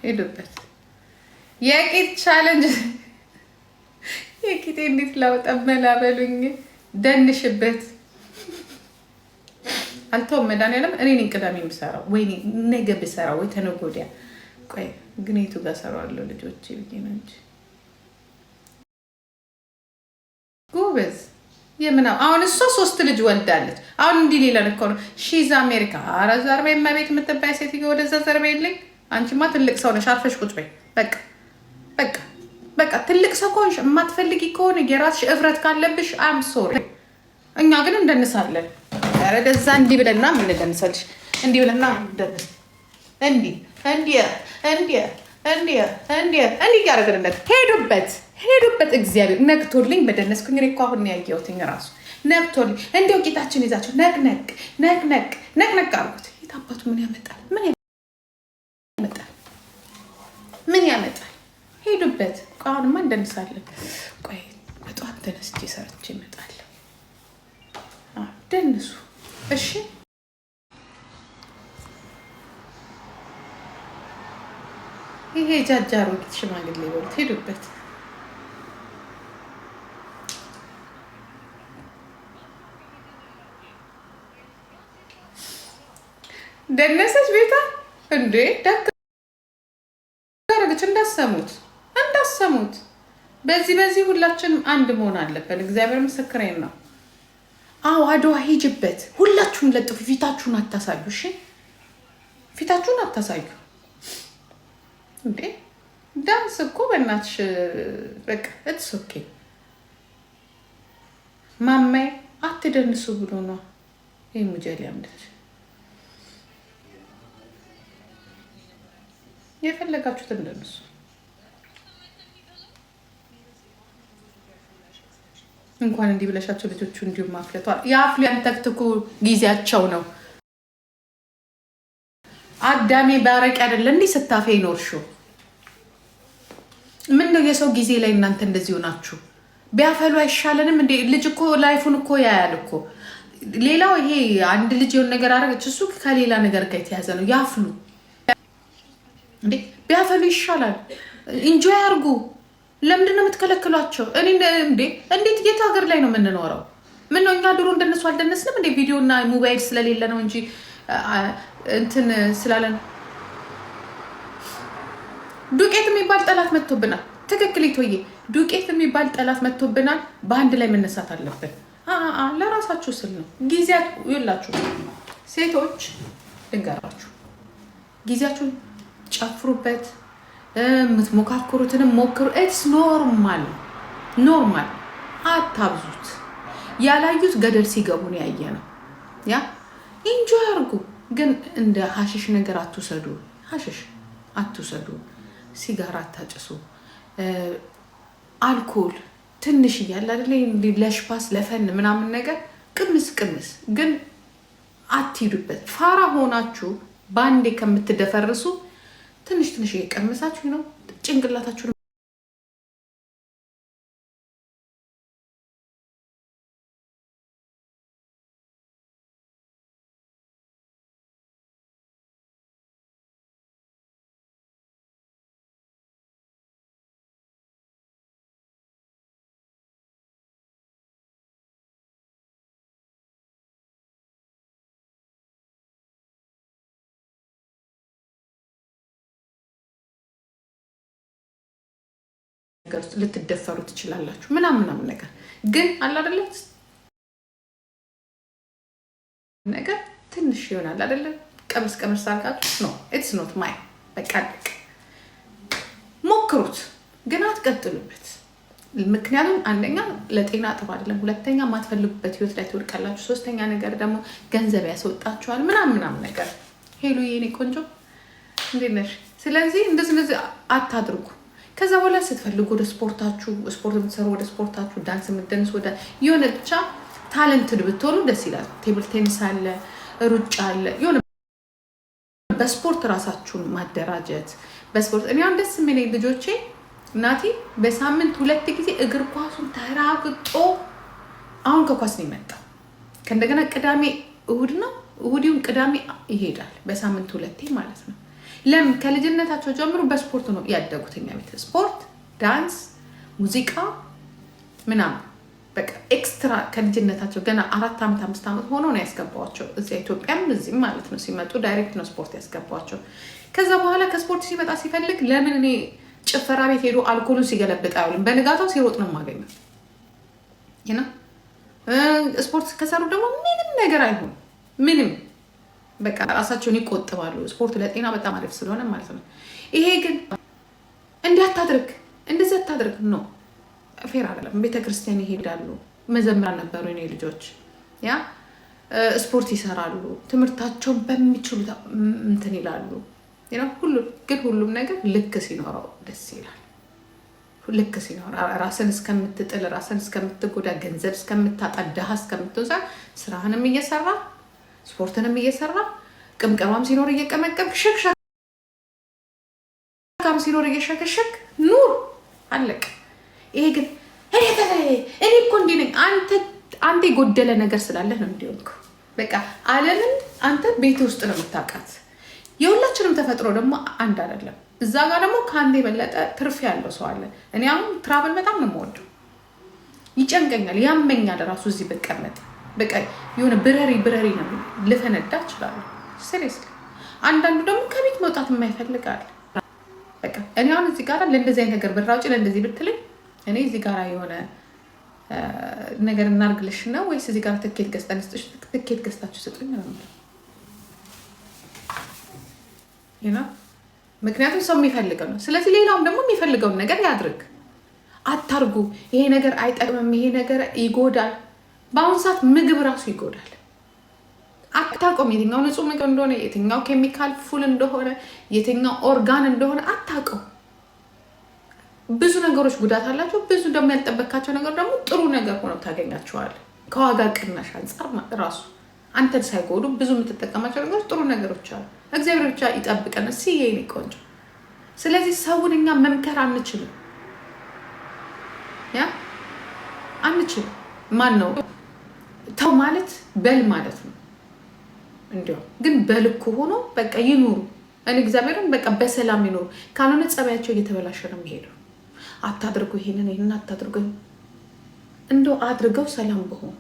ሄዱበት። የቂጥ ቻለንጅ የቂጤ እንዴት ላውጣ በሉኝ። ደንሽበት። አልተውም መድኃኒዓለም። እኔ ነኝ ቅዳሜ የምሰራው ወይ ነገ ብሰራው ወይ ተነገ ወዲያ። ቆይ ግን የቱ ጋር እሰራዋለሁ ልጆቼ ብዬ ነው እንጂ ጎበዝ የምናው። አሁን እሷ 3 ልጅ ወልዳለች። አሁን እንዲህ ሌላ እኮ ነው ሺዝ አሜሪካ። ኧረ ዘርቤ መቤት የምትባይ ሴትዮ ወደዛ ዘርቤ የለኝ። አንቺማ ትልቅ ሰው ነሽ፣ አርፈሽ ቁጭ በይ። በቃ ትልቅ ሰው ከሆንሽ የማትፈልጊ ከሆነ የራስሽ እፍረት ካለብሽ አም ሶሪ። እኛ ግን እንደንሳለን። ኧረ ደዛ እንዲህ ብለና ምን እንደንሳልሽ እንዲህ ብለና እንደንስ እንዲህ እያደረግንለት ሄዱበት። እግዚአብሔር ነግቶልኝ በደነስኩኝ። እኔ እኮ አሁን ያየሁትኝ ራሱ ነግቶልኝ። እንዲያው ጌታችን ይዛቸው ነቅነቅ አርጉት። የታባቱ ምን ያመጣል? ሄዱበት። አሁንማ እንደንሳለን። ቆይ በጠዋት ተነስቼ ሰርቼ እመጣለሁ። ደንሱ እሺ። ይሄ ጃጃሮ ሽማግሌ በሉት። ሄዱበት። ደነሰች ቤታ እንዴ ዳረገች። እንዳሰሙት በዚህ ሁላችንም አንድ መሆን አለብን። እግዚአብሔር ምስክሬን ነው። አዎ አድዋ ሂጅበት። ሁላችሁም ለጥፉ። ፊታችሁን አታሳዩ። እሺ ፊታችሁን አታሳዩ። እንዴ ዳንስ እኮ በእናትሽ በቃ እትስ ኦኬ። ማማዬ አትደንሱ ብሎ ነው ይሄ ሙጀል ያምደች። የፈለጋችሁት እንደነሱ እንኳን እንዲህ ብለሻቸው ልጆቹ እንዲሁም ማፍለቷል። የአፍሉ ያንተክትኩ ጊዜያቸው ነው። አዳሜ ባረቂ አይደለ እንዲህ ስታፌ ይኖርሽው ምን ነው የሰው ጊዜ ላይ እናንተ እንደዚህ ሆናችሁ? ቢያፈሉ አይሻለንም እንዴ? ልጅ እኮ ላይፉን እኮ ያያል እኮ። ሌላው ይሄ አንድ ልጅ የሆነ ነገር አደረገች፣ እሱ ከሌላ ነገር ጋር የተያዘ ነው። ያፍሉ እንዴ? ቢያፈሉ ይሻላል። ኢንጆይ አርጉ። ለምንድን ነው የምትከለክሏቸው? እኔ እንዴ እንዴት የት ሀገር ላይ ነው የምንኖረው? ምን ነው እኛ ድሮ እንደነሱ አልደነስንም እንዴ? ቪዲዮ እና ሞባይል ስለሌለ ነው እንጂ እንትን ስላለን። ዱቄት የሚባል ጠላት መጥቶብናል። ትክክል ይቶዬ፣ ዱቄት የሚባል ጠላት መጥቶብናል። በአንድ ላይ መነሳት አለብን። ለራሳችሁ ስል ነው። ጊዜያት ይላችሁ ሴቶች ልንገራችሁ፣ ጊዜያችሁን ጨፍሩበት። የምትሞካክሩትንም ሞክሩ። ኢትስ ኖርማል ኖርማል። አታብዙት። ያላዩት ገደል ሲገቡ ነው ያየ ነው። ያ ኢንጆይ አርጉ። ግን እንደ ሀሽሽ ነገር አትውሰዱ። ሀሽሽ አትውሰዱ። ሲጋራ አታጭሱ። አልኮል ትንሽ እያለ አይደለ ለሽፓስ ለፈን ምናምን ነገር ቅምስ ቅምስ፣ ግን አትሂዱበት። ፋራ ሆናችሁ ባንዴ ከምትደፈርሱ ትንሽ ትንሽ እየቀመሳችሁ ነው ጭንቅላታችሁ ልትደፈሩ ትችላላችሁ። ምናምን ነገር ግን አለ አይደለ ነገር ትንሽ ይሆናል አይደለ? ቀምስ ቀምስ አርጋችሁ ነው። ኢትስ ኖት ማይ በቃ ሞክሩት፣ ግን አትቀጥሉበት። ምክንያቱም አንደኛ ለጤና ጥሩ አይደለም፣ ሁለተኛ ማትፈልጉበት ህይወት ላይ ትወድቃላችሁ፣ ሶስተኛ ነገር ደግሞ ገንዘብ ያስወጣችኋል ምናምን ነገር። ሄሉ የኔ ቆንጆ እንዴት ነሽ? ስለዚህ እንደዚህ አታድርጉ። ከዛ በኋላ ስትፈልጉ ወደ ስፖርታችሁ፣ ስፖርት የምትሰሩ ወደ ስፖርታችሁ፣ ዳንስ የምትደንስ ወደ የሆነ ብቻ ታለንትድ ብትሆኑ ደስ ይላል። ቴብል ቴኒስ አለ፣ ሩጫ አለ። የሆነ በስፖርት ራሳችሁን ማደራጀት በስፖርት እኔ አሁን ደስ የሚለኝ ልጆቼ ናቲ በሳምንት 2 ጊዜ እግር ኳሱን ተራግጦ አሁን ከኳስ ነው የመጣው። ከእንደገና ቅዳሜ እሁድ ነው፣ እሁዲውን ቅዳሜ ይሄዳል። በሳምንት 2 ማለት ነው። ለምን? ከልጅነታቸው ጀምሮ በስፖርት ነው ያደጉት። እኛ ቤት ስፖርት፣ ዳንስ፣ ሙዚቃ ምናምን በቃ ኤክስትራ ከልጅነታቸው ገና 4 ዓመት 5 ዓመት ሆኖ ነው ያስገባቸው። እዚያ ኢትዮጵያም እዚህም ማለት ነው ሲመጡ ዳይሬክት ነው ስፖርት ያስገባቸው። ከዛ በኋላ ከስፖርት ሲመጣ ሲፈልግ ለምን እኔ ጭፈራ ቤት ሄዶ አልኮሉን ሲገለብጥ አይውልም። በንጋታው ሲሮጥ ነው የማገኘው። ይሄ ስፖርት ከሰሩ ደግሞ ምንም ነገር አይሆንም። ምንም በቃ ራሳቸውን ይቆጥባሉ። ስፖርት ለጤና በጣም አሪፍ ስለሆነ ማለት ነው። ይሄ ግን እንዲያታድርግ እንደዚህ አታድርግ ነው ፌር አይደለም። ቤተክርስቲያን ይሄዳሉ። መዘምራን ነበሩ የኔ ልጆች። ያ ስፖርት ይሰራሉ። ትምህርታቸውን በሚችሉት እንትን ይላሉ። ሁሉም ነገር ልክ ሲኖረው ደስ ይላል። ልክ ሲኖር ራስን እስከምትጥል ራስን እስከምትጎዳ ገንዘብ እስከምታጣ ድሃ እስከምትወዛ ስራህንም እየሰራ ስፖርትንም እየሰራ ቅምቀማም ሲኖር እየቀመቀም ሽክሻም ሲኖር እየሸከሸክ ኑር። አለቅ። ይሄ ግን እኔ እኮ እንዲህ ነኝ አንተ የጎደለ ነገር ስላለህ ነው እንዲሆንኩ። በቃ ዓለምን አንተ ቤት ውስጥ ነው የምታውቃት። የሁላችንም ተፈጥሮ ደግሞ አንድ አይደለም። እዛ ጋር ደግሞ ከአንድ የበለጠ ትርፍ ያለው ሰው አለ። እኔ አሁን ትራቨል በጣም ነው የምወደው። ይጨንቀኛል፣ ያመኛል ራሱ እዚህ ብቀመጥ በቃ የሆነ ብረሪ ነው ልፈነዳ እችላለሁ። ሲሪየስሊ አንዳንዱ ደግሞ ከቤት መውጣት የማይፈልጋል። በቃ እኔ አሁን እዚህ ጋር ለእንደዚህ አይነት ነገር ብራውጭ ለእንደዚህ ብትልኝ እኔ እዚህ ጋር የሆነ ነገር እናርግልሽ ነው ወይስ እዚህ ጋር ትኬት ገዝታችሁ ስጡኝ ነው። ምክንያቱም ሰው የሚፈልገው ነው። ስለዚህ ሌላውም ደግሞ የሚፈልገውን ነገር ያድርግ። አታርጉ። ይሄ ነገር አይጠቅምም፣ ይሄ ነገር ይጎዳል። በአሁኑ ሰዓት ምግብ ራሱ ይጎዳል። አታውቀውም የትኛው ንጹህ ምግብ እንደሆነ፣ የትኛው ኬሚካል ፉል እንደሆነ፣ የትኛው ኦርጋን እንደሆነ አታውቀው። ብዙ ነገሮች ጉዳት አላቸው። ብዙ ደግሞ ያልጠበካቸው ነገር ደግሞ ጥሩ ነገር ሆነው ታገኛቸዋል። ከዋጋ ቅናሽ አንጻር ራሱ አንተን ሳይጎዱ ብዙ የምትጠቀማቸው ነገሮች ጥሩ ነገሮች አሉ። እግዚአብሔር ብቻ ይጠብቀን። የኔ ቆንጆ። ስለዚህ ሰውን እኛ መምከር አንችልም። ያ አንችልም። ማን ነው ተው ማለት በል ማለት ነው። እንዲያው ግን በልኩ ሆኖ በቃ ይኑሩ። እኔ እግዚአብሔርን በቃ በሰላም ይኑሩ። ካልሆነ ጸባያቸው እየተበላሸ ነው የሚሄደው። አታድርጉ ይሄንን አታድርጉ። እንደው አድርገው ሰላም በሆኑ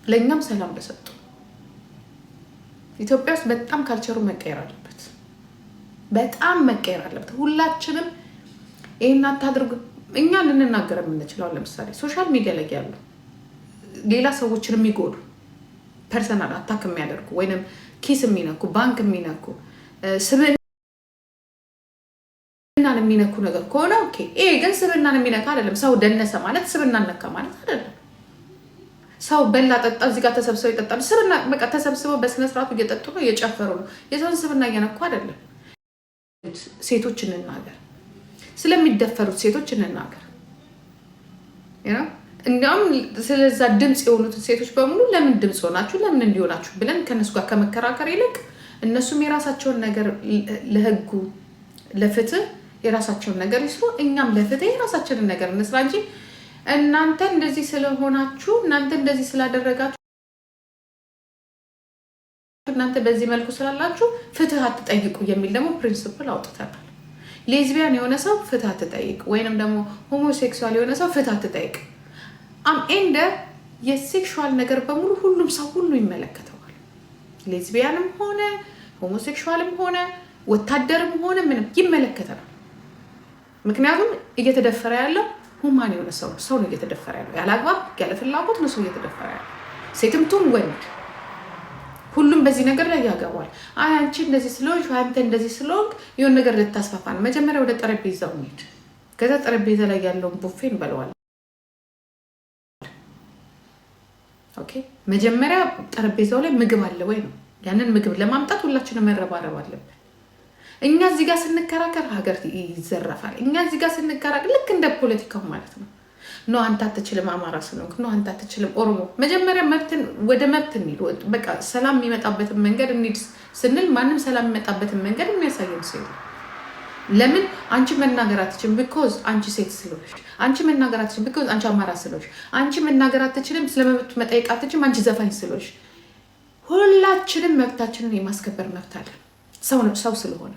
ለእኛም ሰላም በሰጡ። ኢትዮጵያ ውስጥ በጣም ካልቸሩ መቀየር አለበት። በጣም መቀየር አለበት። ሁላችንም ይሄን አታድርጉ። እኛ ልንናገር የምንችለው ለምሳሌ ሶሻል ሚዲያ ላይ ያሉ ሌላ ሰዎችን የሚጎዱ ፐርሰናል አታክ የሚያደርጉ ወይንም ኪስ የሚነኩ ባንክ የሚነኩ ስብዕናን የሚነኩ ነገር ከሆነ ኦኬ። ይሄ ግን ስብዕናን የሚነካ አይደለም። ሰው ደነሰ ማለት ስብዕናን ነካ ማለት አይደለም። ሰው በላ ጠጣ፣ እዚህ ጋር ተሰብስበው ይጠጣሉ። ስብዕና በቃ ተሰብስበው በስነ ስርዓቱ እየጠጡ ነው፣ እየጨፈሩ ነው። የሰውን ስብዕና እየነኩ አይደለም። ሴቶች እንናገር፣ ስለሚደፈሩት ሴቶች እንናገር። እንዲያውም ስለዛ ድምፅ የሆኑትን ሴቶች በሙሉ ለምን ድምፅ ሆናችሁ ለምን እንዲሆናችሁ ብለን ከነሱ ጋር ከመከራከር ይልቅ እነሱም የራሳቸውን ነገር ለህጉ ለፍትህ የራሳቸውን ነገር ይስሩ፣ እኛም ለፍትህ የራሳችንን ነገር እንስራ እንጂ እናንተ እንደዚህ ስለሆናችሁ እናንተ እንደዚህ ስላደረጋችሁ እናንተ በዚህ መልኩ ስላላችሁ ፍትህ አትጠይቁ የሚል ደግሞ ፕሪንሲፕል አውጥተናል። ሌዝቢያን የሆነ ሰው ፍትህ አትጠይቅ፣ ወይንም ደግሞ ሆሞሴክሱዋል የሆነ ሰው ፍትህ አትጠይቅ። ኤንደ የሴክሹዋል ነገር በሙሉ ሁሉም ሰው ሁሉ ይመለከተዋል። ሌዝቢያንም ሆነ ሆሞሴክሹዋልም ሆነ ወታደርም ሆነ ምንም ይመለከተናል። ምክንያቱም እየተደፈረ ያለው ሁማን የሆነ ሰው ነው እየተደፈረ ያለው። ያለ አግባብ ያለ ፍላጎት ነው ሰው እየተደፈረ ያለው። ሴትም ትሁን ወንድ ሁሉም በዚህ ነገር ላይ ያገባል። አይ አንቺ እንደዚህ ስለሆንሽ አንተ እንደዚህ ስለሆንክ የሆነ ነገር ልታስፋፋ ነው። መጀመሪያ ወደ ጠረጴዛው እንሂድ። ከዛ ጠረጴዛ ላይ ያለውን ቡፌ እንበለዋለን። ኦኬ፣ መጀመሪያ ጠረጴዛው ላይ ምግብ አለ ወይ ነው። ያንን ምግብ ለማምጣት ሁላችንም መረባረብ አለብን። እኛ እዚህ ጋር ስንከራከር ሀገር ይዘረፋል። እኛ እዚህ ጋር ስንከራከር ልክ እንደ ፖለቲካው ማለት ነው። ኖ አንተ አትችልም አማራ ስለሆንክ፣ ኖ አንተ አትችልም ኦሮሞ። መጀመሪያ ወደ መብት እንሂድ። በቃ ሰላም የሚመጣበትን መንገድ እንሂድ ስንል ማንም ሰላም የሚመጣበትን መንገድ የሚያሳየን ሰው ለምን አንቺ መናገር አትችልም ቢኮዝ አንቺ ሴት ስለሆንሽ፣ አንቺ መናገር አትችልም ቢኮዝ አንቺ አማራ ስለሆንሽ፣ አንቺ መናገር አትችልም ስለመብት መጠየቅ አትችልም አንቺ ዘፋኝ ስለሆንሽ። ሁላችንም መብታችንን የማስከበር መብት አለን። ሰው ስለሆነ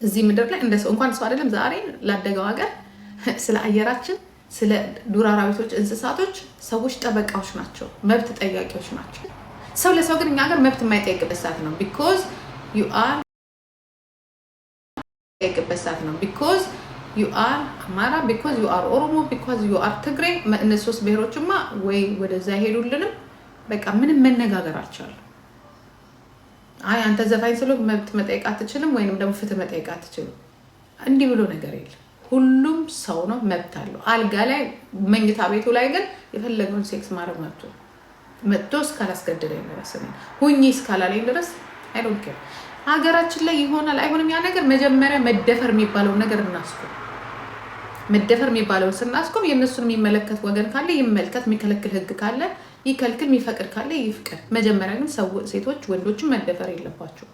እዚህ ምድር ላይ እንደ ሰው እንኳን ሰው አይደለም ዛሬ ላደገው ሀገር ስለ አየራችን፣ ስለ ዱር አራዊቶች፣ እንስሳቶች ሰዎች ጠበቃዎች ናቸው፣ መብት ጠያቂዎች ናቸው። ሰው ለሰው ግን እኛ ሀገር መብት የማይጠይቅበት ሰዓት ነው። ቢኮዝ ዩ አር አማራ፣ ቢኮዝ ዩ አር ኦሮሞ፣ ቢኮዝ ዩ አር ትግሬ። እነዚህ ሶስት ብሔሮችማ ወይ ወደዛ ሄዱልንም በቃ ምንም መነጋገር አልቻለም። አይ አንተ ዘፋኝ ስለሆንክ መብት መጠየቅ አትችልም ወይንም ደግሞ ፍትህ መጠየቅ አትችልም እንዲህ ብሎ ነገር የለም። ሁሉም ሰው ነው፣ መብት አለው። አልጋ ላይ መኝታ ቤቱ ላይ ግን የፈለገውን ሴክስ ማድረግ መጥቶ እስካላስገደደኝ ድረስ ሁኚ እስካላለኝ ድረስ አይ ዶንት ኬር። ሀገራችን ላይ ይሆናል አይሆንም ያ ነገር። መጀመሪያ መደፈር የሚባለውን ነገር እናስቆም። መደፈር የሚባለውን ስናስቆም የእነሱን የሚመለከት ወገን ካለ ይመልከት፣ የሚከለክል ህግ ካለ ይከልክል፣ የሚፈቅድ ካለ ይፍቀድ። መጀመሪያ ግን ሴቶች ወንዶችን መደፈር የለባቸው።